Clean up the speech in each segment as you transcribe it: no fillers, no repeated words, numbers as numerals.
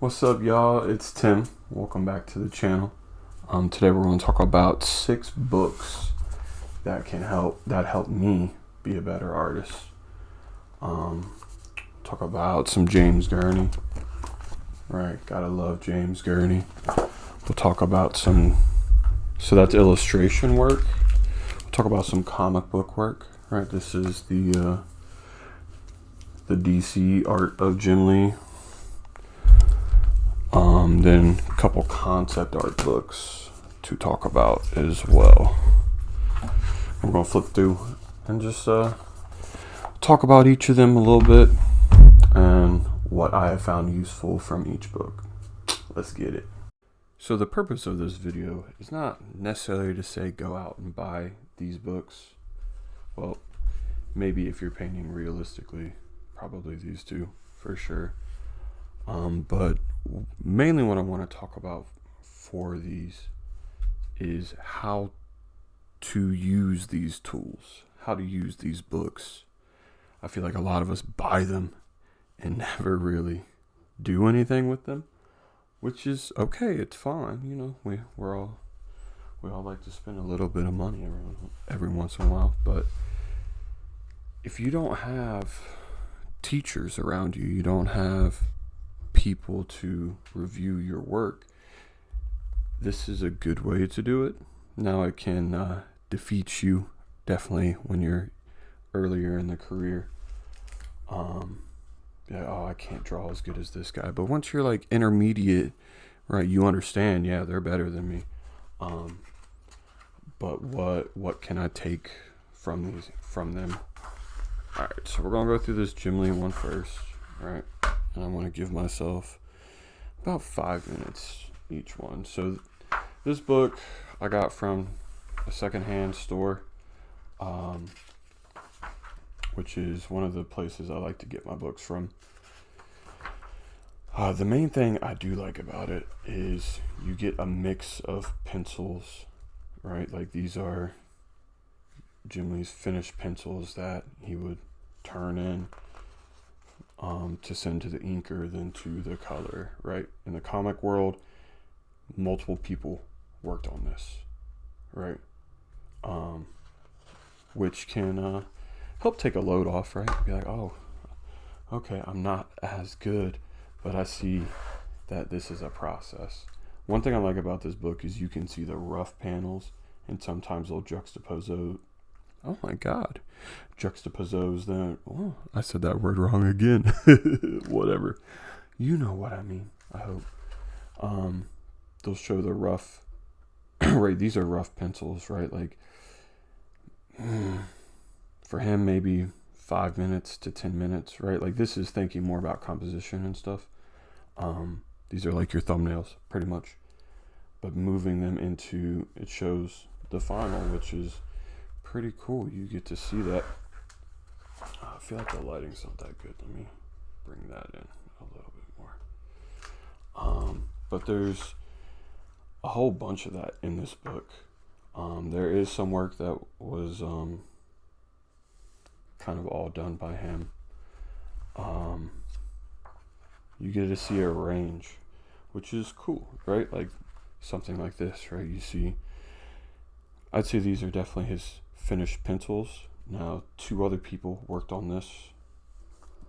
What's up, y'all? It's Tim. Welcome back to the channel. Today we're going to talk about 6 books that help me be a better artist. Talk about some James Gurney. Right, gotta love James Gurney. We'll talk about so that's illustration work. We'll talk about some comic book work. Right, this is the DC art of Jim Lee. Then a couple concept art books to talk about as well. We're going to flip through and just talk about each of them a little bit and what I have found useful from each book. Let's get it. So the purpose of this video is not necessarily to say go out and buy these books. Well, maybe if you're painting realistically, probably these two for sure. But mainly what I want to talk about for these is how to use these tools, how to use these books. I feel like a lot of us buy them and never really do anything with them, which is okay. It's fine. You know, we all like to spend a little bit of money every once in a while. But if you don't have teachers around you, you don't have people to review your work, this is a good way to do it. Now it can defeat you definitely when you're earlier in the career. I can't draw as good as this guy. But once you're like intermediate, right, you understand, yeah, they're better than me. But what can I take from them? All right, so we're gonna go through this Jim Lee one first, right? And I want to give myself about 5 minutes each one. So this book I got from a secondhand store, which is one of the places I like to get my books from. The main thing I do like about it is you get a mix of pencils, right? Like these are Jim Lee's finished pencils that he would turn in to send to the inker, then to the color, right? In the comic world, multiple people worked on this, right? Which can help take a load off, right? Be like, oh, okay, I'm not as good, but I see that this is a process. One thing I like about this book is you can see the rough panels, and sometimes they'll juxtapose. Oh my God. Juxtapose them. Oh, I said that word wrong again. Whatever. You know what I mean, I hope. They'll show the rough, right? These are rough pencils, right? Like, for him, maybe 5 minutes to 10 minutes, right? Like this is thinking more about composition and stuff. These are like your thumbnails, pretty much. But moving them into, it shows the final, which is pretty cool. You get to see that. I feel like the lighting's not that good. Let me bring that in a little bit more. But there's a whole bunch of that in this book. There is some work that was kind of all done by him. You get to see a range, which is cool, right? Like something like this, right? You see, I'd say these are definitely his finished pencils. Now 2 other people worked on this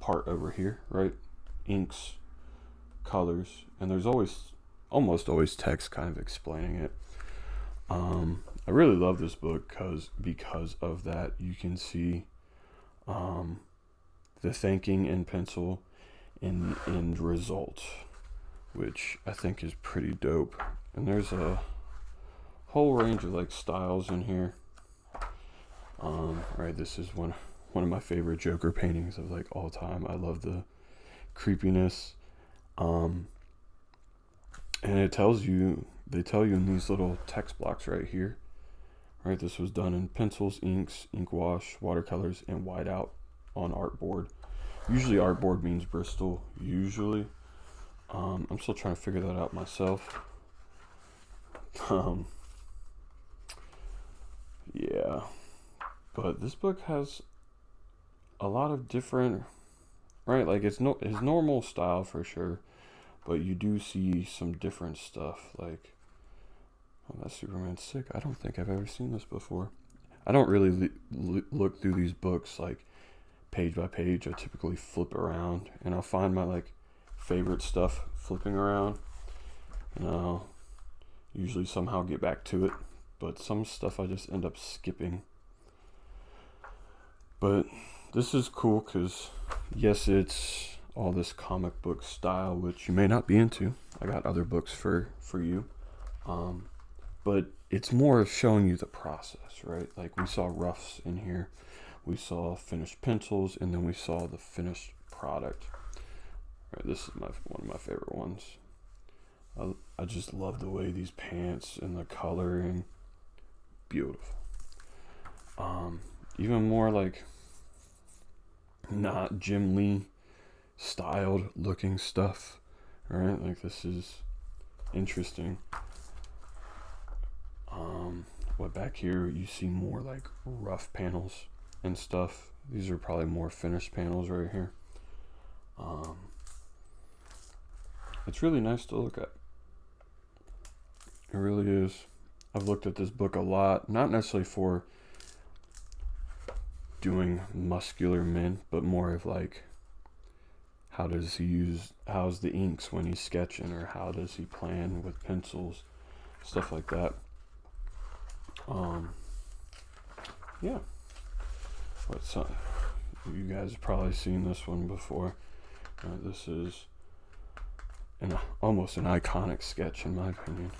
part over here, right? Inks, colors, and there's almost always text kind of explaining it. I really love this book because of that. You can see the thinking in pencil in the end result, which I think is pretty dope. And there's a whole range of like styles in here. Right, this is one of my favorite Joker paintings of like all time. I love the creepiness. And they tell you in these little text blocks right here, right? This was done in pencils, inks, ink wash, watercolors, and whiteout on artboard. Usually artboard means Bristol, usually. I'm still trying to figure that out myself. Yeah. But this book has a lot of different, right? Like it's his normal style for sure, but you do see some different stuff. Like, oh, that Superman's sick. I don't think I've ever seen this before. I don't really look through these books like page by page. I typically flip around, and I'll find my like favorite stuff flipping around, and I'll usually somehow get back to it. But some stuff I just end up skipping. But this is cool because, yes, it's all this comic book style, which you may not be into. I got other books for you. But it's more of showing you the process, right? Like we saw roughs in here. We saw finished pencils, and then we saw the finished product. Right, this is one of my favorite ones. I just love the way these pants and the coloring. Beautiful. Even more like not Jim Lee styled looking stuff, right? Like this is interesting. What back here you see more like rough panels and stuff. These are probably more finished panels right here. It's really nice to look at. It really is. I've looked at this book a lot, not necessarily for doing muscular men, but more of like how's the inks when he's sketching, or how does he plan with pencils, stuff like that. Yeah. You guys have probably seen this one before. This is almost an iconic sketch in my opinion.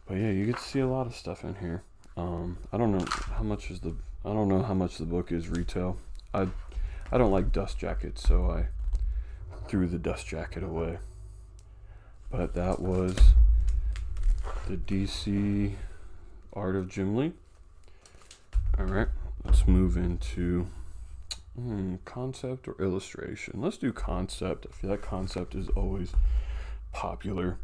But yeah, you get to see a lot of stuff in here. I don't know how much the book is retail. I don't like dust jackets, so I threw the dust jacket away. But that was the DC art of Jim Lee. Alright, let's move into concept or illustration. Let's do concept. I feel like concept is always popular.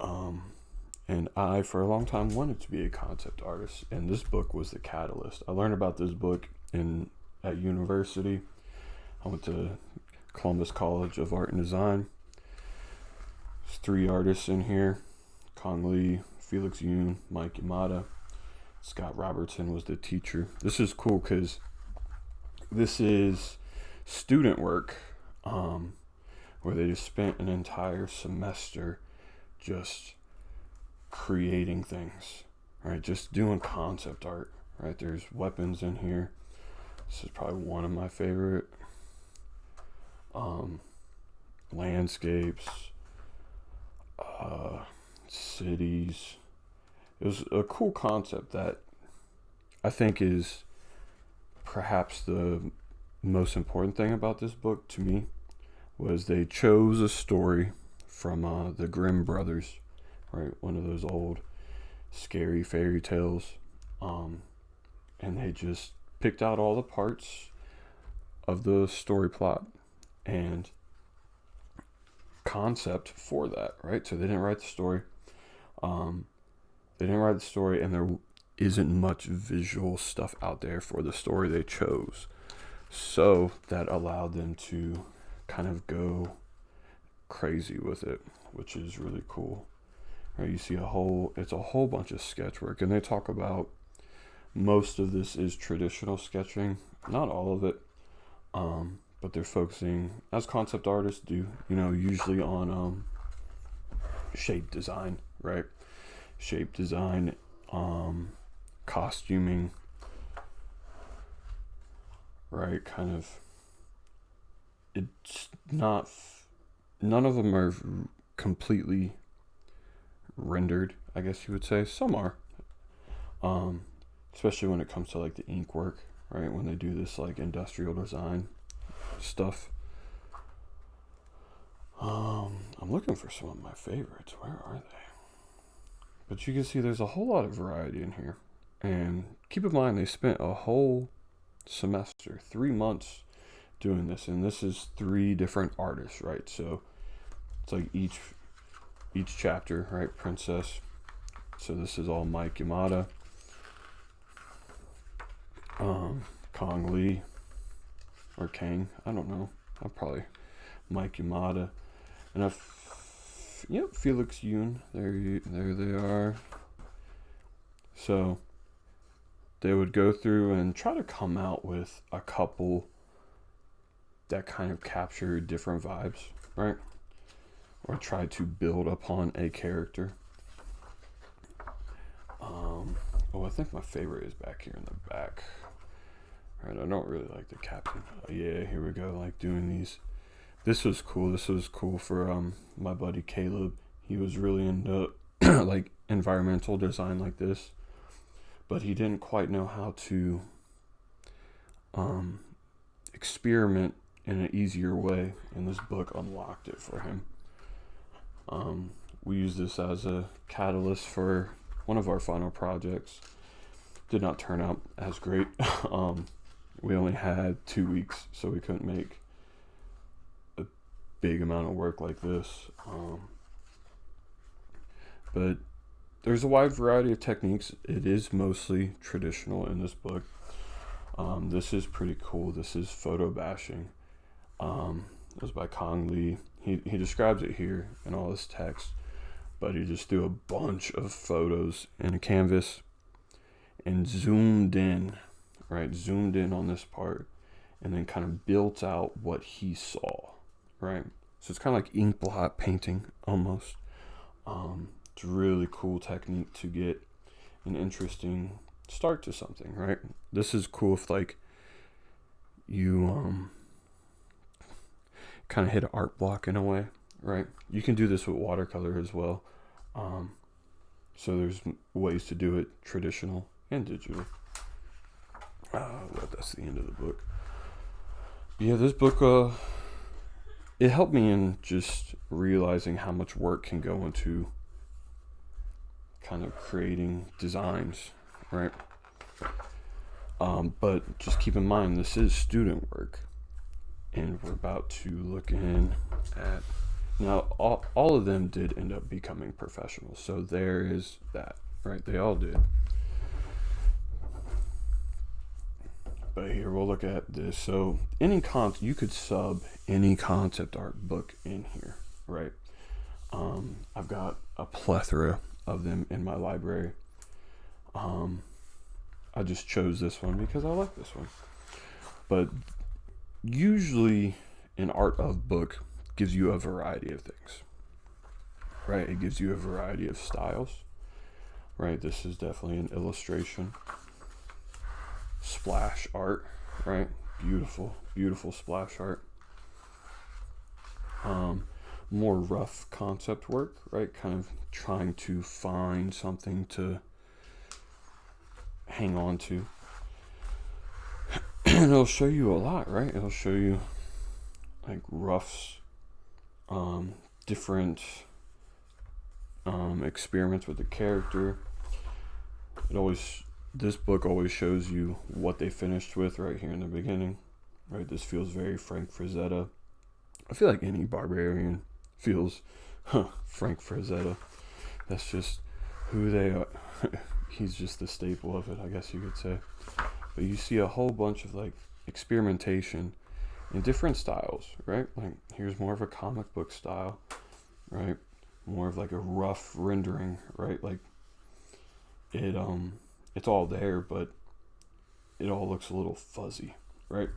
And I, for a long time, wanted to be a concept artist, and this book was the catalyst. I learned about this book at university. I went to Columbus College of Art and Design. There's 3 artists in here: Kong Lee, Felix Yoon, Mike Yamada. Scott Robertson was the teacher. This is cool because this is student work, where they just spent an entire semester just creating things, right? Just doing concept art, right? There's weapons in here. This is probably one of my favorite. Landscapes, cities. It was a cool concept that I think is perhaps the most important thing about this book to me, was they chose a story from the Grimm brothers, right? One of those old scary fairy tales. And they just picked out all the parts of the story plot and concept for that, right? So they didn't write the story. And there isn't much visual stuff out there for the story they chose. So that allowed them to kind of go crazy with it, which is really cool. Right, you see it's a whole bunch of sketch work, and they talk about most of this is traditional sketching, not all of it, but they're focusing, as concept artists do, usually on shape design, right? Shape design, costuming, right? Kind of, it's not, none of them are completely rendered, I guess you would say. Some are, especially when it comes to like the ink work, right? When they do this like industrial design stuff. I'm looking for some of my favorites. Where are they? But you can see there's a whole lot of variety in here. And keep in mind, they spent a whole semester, 3 months doing this. And this is 3 different artists, right? So it's like each chapter, right? Princess. So this is all Mike Yamada. Kong Lee. Or Kang. I don't know. I probably Mike Yamada, and yep, Felix Yoon. There they are. So they would go through and try to come out with a couple that kind of capture different vibes, right? Or try to build upon a character. Oh, I think my favorite is back here in the back. All right, I don't really like the captain. Oh, yeah, here we go. Like doing these. This was cool. This was cool for my buddy Caleb. He was really into like environmental design like this, but he didn't quite know how to experiment in an easier way, and this book unlocked it for him. We used this as a catalyst for one of our final projects. Did not turn out as great. We only had 2 weeks, so we couldn't make a big amount of work like this. But there's a wide variety of techniques. It is mostly traditional in this book. This is pretty cool. This is photo bashing. It was by Kong Lee. He describes it here in all his text, but he just threw a bunch of photos in a canvas and zoomed in on this part, and then kind of built out what he saw, right? So it's kind of like ink blot painting almost. It's a really cool technique to get an interesting start to something, right? This is cool if like you kind of hit an art block in a way, right? You can do this with watercolor as well. So there's ways to do it traditional and digital. Well, that's the end of the book. But yeah, this book, it helped me in just realizing how much work can go into kind of creating designs, right? But just keep in mind, this is student work, and we're about to look in at, now all of them did end up becoming professionals, so there is that, right? They all did. But here we'll look at this. So you could sub any concept art book in here, right? I've got a plethora of them in my library. I just chose this one because I like this one. But usually an art of book gives you a variety of things, right? It gives you a variety of styles, right? This is definitely an illustration. Splash art, right? Beautiful, beautiful splash art. More rough concept work, right? Kind of trying to find something to hang on to. And it'll show you a lot, right? It'll show you like roughs, different experiments with the character. This book always shows you what they finished with right here in the beginning, right? This feels very Frank Frazetta. I feel like any barbarian feels Frank Frazetta. That's just who they are. He's just the staple of it, I guess you could say. But you see a whole bunch of like experimentation in different styles, right? Like here's more of a comic book style, right? More of like a rough rendering, right? Like it's all there, but it all looks a little fuzzy, right?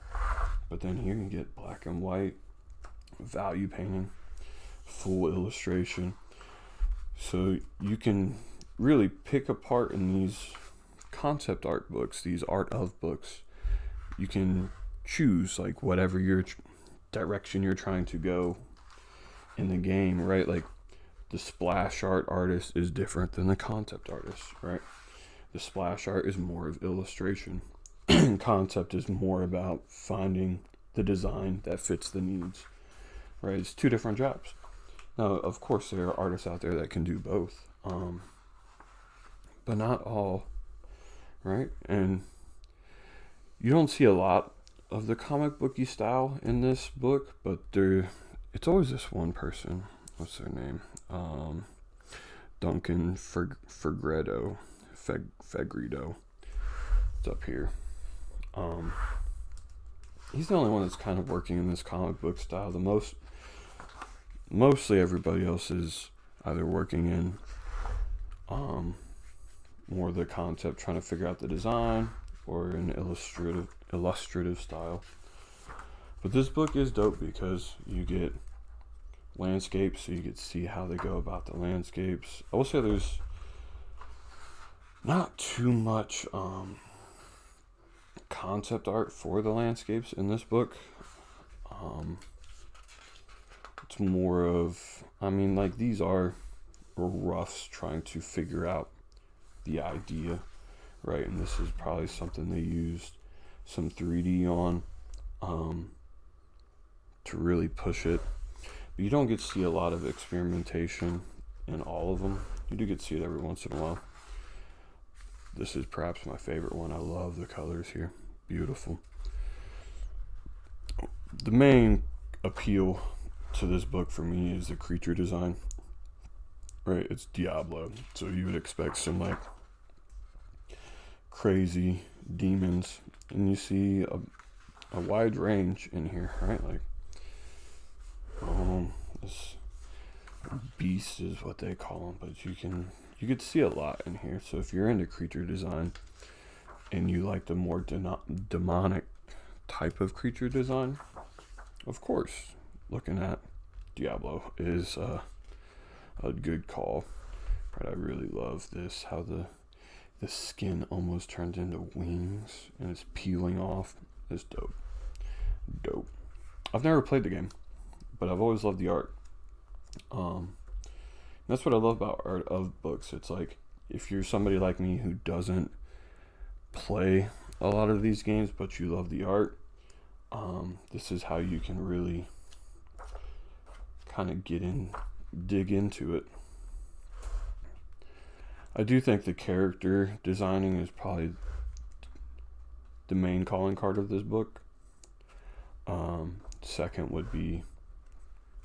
But then here you get black and white, value painting, full illustration. So you can really pick apart in these concept art books, these art of books. You can choose like whatever your direction you're trying to go in the game, right? Like the splash art artist is different than the concept artist, right? The splash art is more of illustration. Concept is more about finding the design that fits the needs, right? It's two different jobs. Now, of course, there are artists out there that can do both, but not all, right? And you don't see a lot of the comic booky style in this book, but it's always this one person. What's their name? Duncan Fegredo. It's up here. He's the only one that's kind of working in this comic book style. The most mostly everybody else is either working in more the concept, trying to figure out the design, or an illustrative style. But this book is dope because you get landscapes, so you get to see how they go about the landscapes. I will say there's not too much concept art for the landscapes in this book. It's more of, I mean, like, these are roughs trying to figure out the idea, right? And this is probably something they used some 3D on to really push it. But you don't get to see a lot of experimentation in all of them. You do get to see it every once in a while. This is perhaps my favorite one. I love the colors here. Beautiful. The main appeal to this book for me is the creature design. Right, it's Diablo, so you would expect some like crazy demons, and you see a wide range in here, right? Like, this beast is what they call them, but you get to see a lot in here. So if you're into creature design and you like the more demonic type of creature design, of course, looking at Diablo is a good call. Right, I really love this, how the skin almost turns into wings and it's peeling off. It's dope. I've never played the game, but I've always loved the art. That's what I love about art of books. It's like, if you're somebody like me who doesn't play a lot of these games but you love the art, this is how you can really kind of dig into it. I do think the character designing is probably the main calling card of this book. Second would be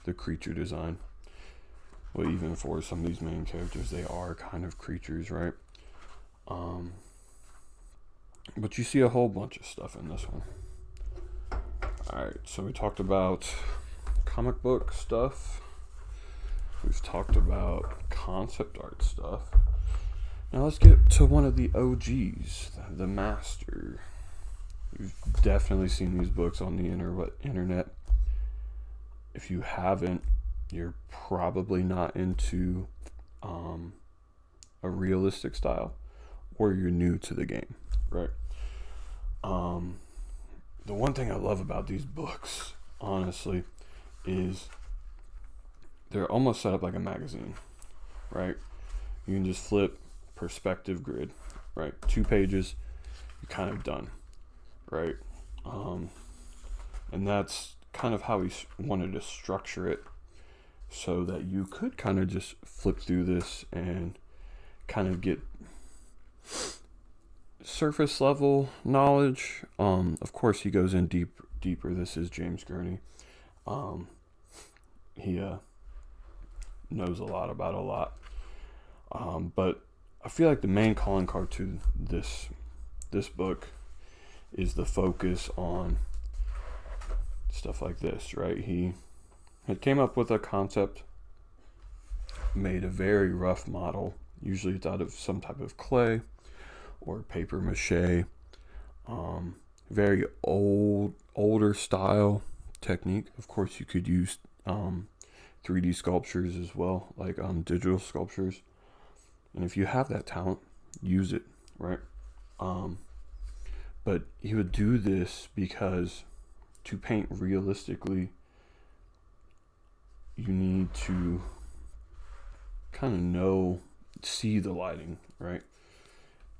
the creature design. Well, even for some of these main characters, they are kind of creatures, right? But you see a whole bunch of stuff in this one. Alright, so we talked about comic book stuff. We've talked about concept art stuff. Now let's get to one of the OGs, the Master. You've definitely seen these books on the internet. If you haven't, you're probably not into a realistic style, or you're new to the game, right? The one thing I love about these books, honestly, is they're almost set up like a magazine, right? You can just flip perspective grid, right? 2 pages, you're kind of done, right? And that's kind of how he wanted to structure it, so that you could kind of just flip through this and kind of get surface level knowledge. Of course, he goes in deeper. This is James Gurney. He knows a lot about a lot. But I feel like the main calling card to this book is the focus on stuff like this, right? He came up with a concept, made a very rough model. Usually it's out of some type of clay or paper mache. Very older style technique. Of course, you could use 3D sculptures as well, like digital sculptures. And if you have that talent, use it, right? But he would do this because to paint realistically, you need to kind of see the lighting, right?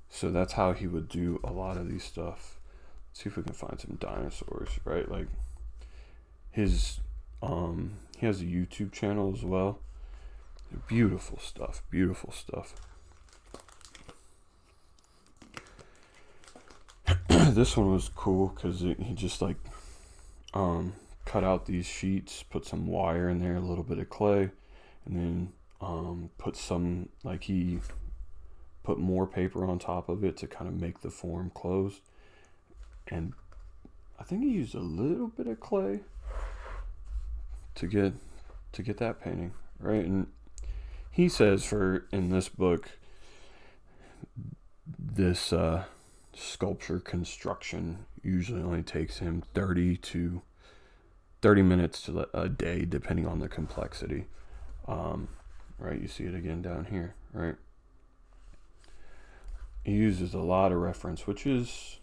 So that's how he would do a lot of these stuff. Let's see if we can find some dinosaurs, right? Like his he has a YouTube channel as well. Beautiful stuff. This one was cool because he just like cut out these sheets, put some wire in there, a little bit of clay, and then put some, like, he put more paper on top of it to kind of make the form closed. And I think he used a little bit of clay to get to get that painting, right? And he says in this book, this sculpture construction usually only takes him 30 minutes to a day, depending on the complexity. Right, you see it again down here, right? He uses a lot of reference, which is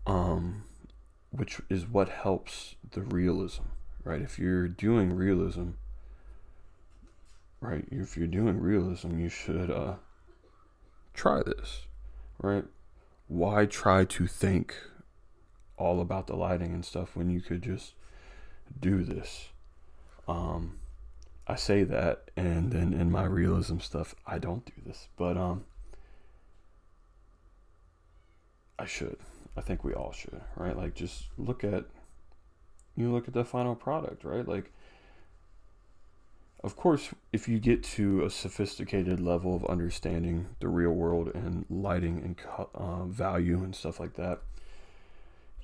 what helps the realism, right? If you're doing realism, right? If you're doing realism, you should try this, right? Why try to think all about the lighting and stuff when you could just do this? I say that, and then in my realism stuff, I don't do this, but I should. I think we all should, right? Like, just look at the final product, right? Like, of course, if you get to a sophisticated level of understanding the real world and lighting and value and stuff like that,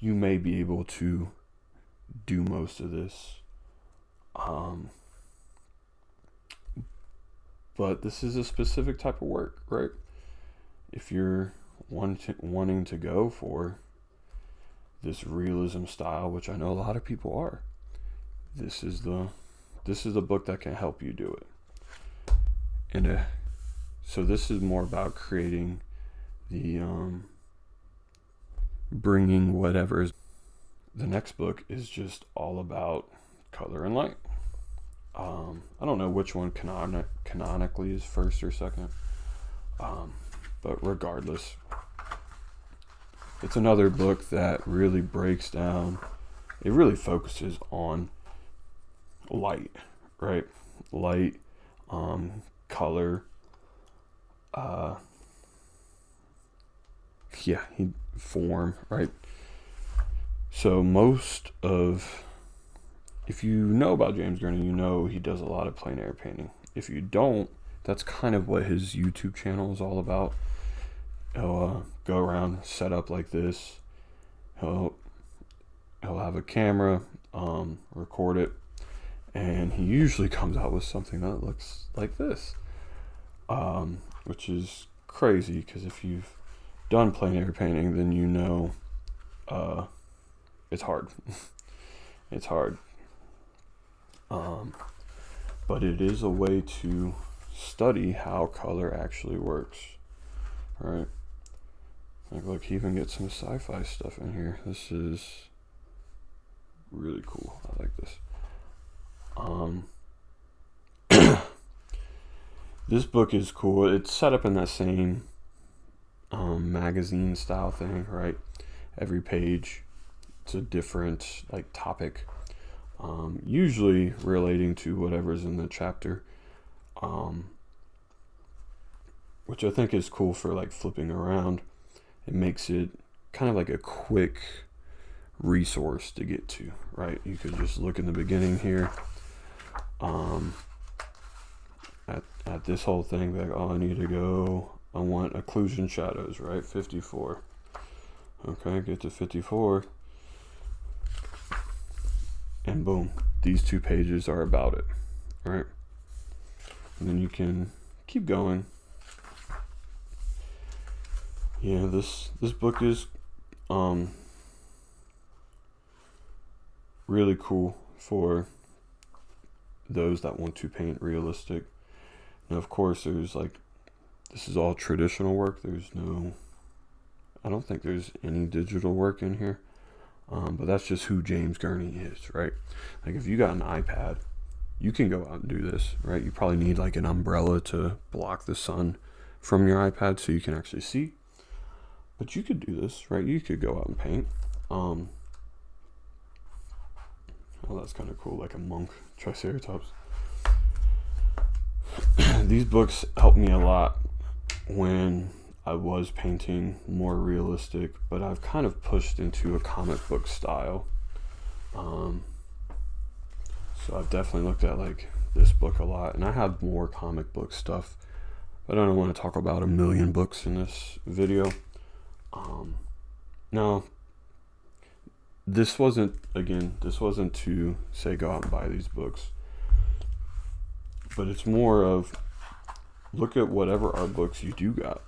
you may be able to do most of this. But this is a specific type of work, right? If you're wanting to go for this realism style, which I know a lot of people are, this is the book that can help you do it. And so this is more about creating the bringing whatever. The next book is just all about color and light. I don't know which one canonically is first or second, but regardless, it's another book that really breaks down. It really focuses on light, right? Light, color, form, right? So if you know about James Gurney, you know he does a lot of plein air painting. If you don't, that's kind of what his YouTube channel is all about. He'll go around, set up like this. He'll have a camera, record it, and he usually comes out with something that looks like this, which is crazy, because if you've done plein air painting, then you know it's hard. It's hard. But it is a way to study how color actually works, right? Like, look, he even gets some sci-fi stuff in here. This is really cool. I like this. This book is cool. It's set up in that same magazine style thing, right? Every page, it's a different topic. Usually relating to whatever's in the chapter, which I think is cool for flipping around. It makes it kind of like a quick resource to get to, right? You could just look in the beginning here, at this whole thing, like, oh, I want occlusion shadows, right? 54. Okay, get to 54. And boom, these 2 pages are about it, right? And then you can keep going. Yeah, this book is really cool for those that want to paint realistic. Now, of course, there's this is all traditional work. I don't think there's any digital work in here. But that's just who James Gurney is, right? Like, if you got an iPad, you can go out and do this, right? You probably need an umbrella to block the sun from your iPad so you can actually see. But you could do this, right? You could go out and paint. Oh, that's kind of cool, like a monk triceratops. These books helped me a lot when I was painting more realistic, but I've kind of pushed into a comic book style. So I've definitely looked at this book a lot, and I have more comic book stuff, but I don't want to talk about a million books in this video. Now, this wasn't to say go out and buy these books. But it's more of, look at whatever art books you do got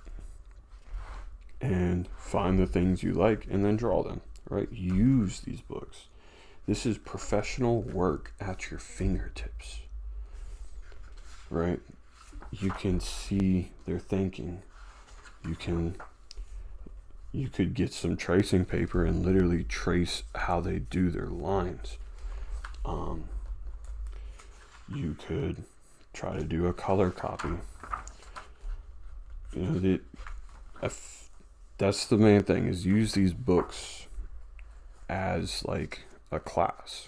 and find the things you like and then draw them, right? Use these books. This is professional work at your fingertips, right? You can see their thinking. You could get some tracing paper and literally trace how they do their lines. You could try to do a color copy. You know, that's the main thing, is use these books as like a class,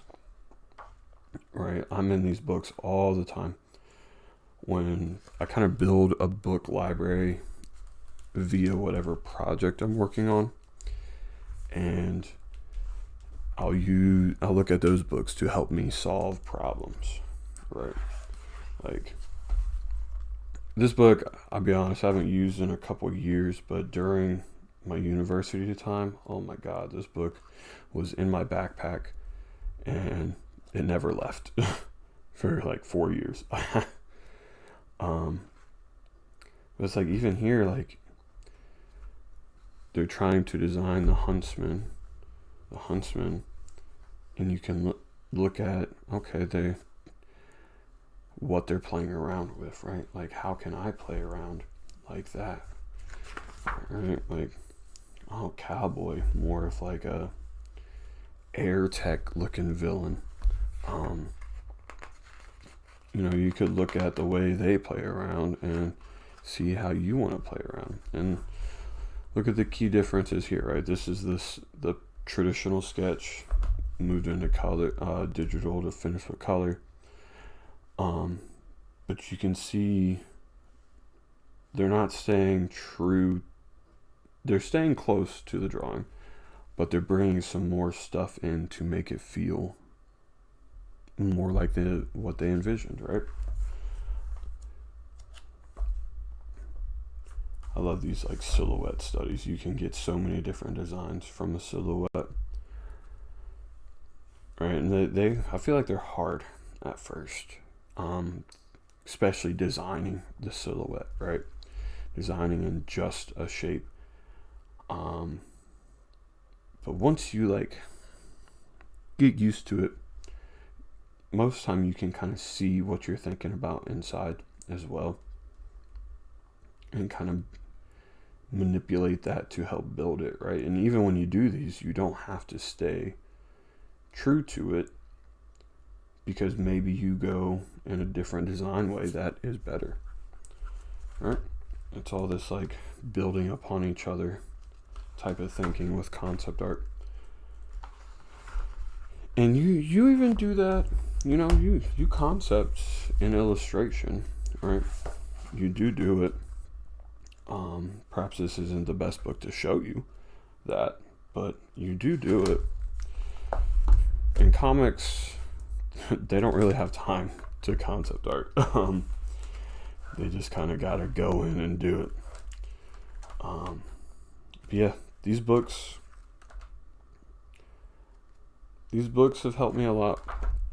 right? I'm in these books all the time. When I kind of build a book library via whatever project I'm working on, and I'll look at those books to help me solve problems, right? Like this book, I'll be honest, I haven't used in a couple years, but during my university time, oh my God, this book was in my backpack and it never left for like 4 years. But it's like, even here, like they're trying to design the huntsman, and you can look at, okay, what they're playing around with, right? Like, how can I play around like that, right? Like, oh, cowboy, more of like a air tech looking villain. You know, you could look at the way they play around and see how you want to play around, and look at the key differences here, right? This is the traditional sketch moved into color, digital to finish with color. But you can see they're not staying true. They're staying close to the drawing, but they're bringing some more stuff in to make it feel more like what they envisioned, right? I love these like silhouette studies. You can get so many different designs from a silhouette, right? And I feel like they're hard at first, especially designing the silhouette, right? Designing in just a shape. But once you like get used to it, most time you can kind of see what you're thinking about inside as well, and kind of manipulate that to help build it, right? And even when you do these, you don't have to stay true to it, because maybe you go in a different design way that is better, right? It's all this like building upon each other type of thinking with concept art. And you even do that, you know, you concepts in illustration, right? You do it. Perhaps this isn't the best book to show you that, but you do it. In comics, they don't really have time to concept art. They just kind of gotta go in and do it. But yeah, these books have helped me a lot,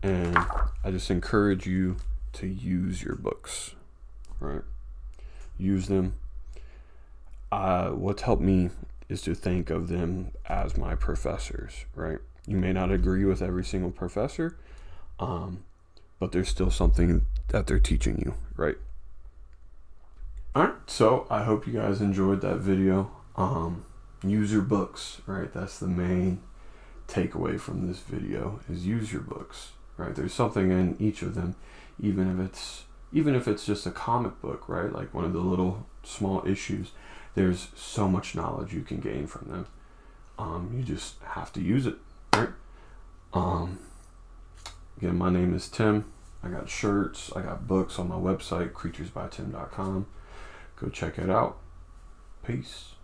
and I just encourage you to use your books, right? Use them. What's helped me is to think of them as my professors, right? You may not agree with every single professor, but there's still something that they're teaching you, right? All right, so I hope you guys enjoyed that video. Use your books, right? That's the main takeaway from this video, is use your books, right? There's something in each of them, even if it's just a comic book, right? Like one of the little small issues, there's so much knowledge you can gain from them. You just have to use it, right? Again, my name is Tim. I got shirts, I got books on my website, creaturesbytim.com. Go check it out. Peace.